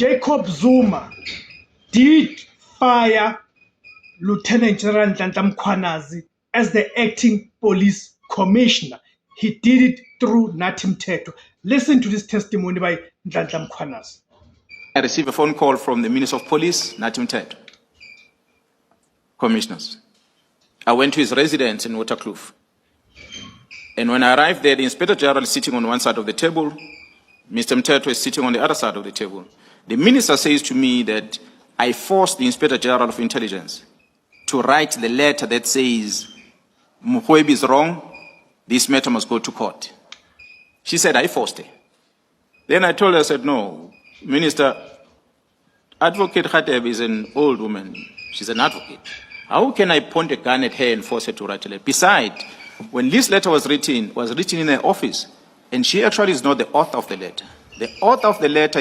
Jacob Zuma did fire Lieutenant General Nhlanhla Mkhwanazi as the acting police commissioner. He did it through Nathi Mthethwa. Listen to this testimony by Nhlanhla Mkhwanazi. I received a phone call from the Minister of Police, Nathi Mthethwa, commissioners. I went to his residence in Waterkloof. And when I arrived there, the Inspector General is sitting on one side of the table, Mr. Mthethwa is sitting on the other side of the table. The minister says to me that I forced the Inspector General of Intelligence to write the letter that says, Mkhwebi is wrong, this matter must go to court. She said, I forced her. Then I told her, I said, no, Minister, Advocate Khateb is an old woman. She's an advocate. How can I point a gun at her and force her to write a letter? Besides, when this letter was written in her office, and she actually is not the author of the letter. The author of the letter is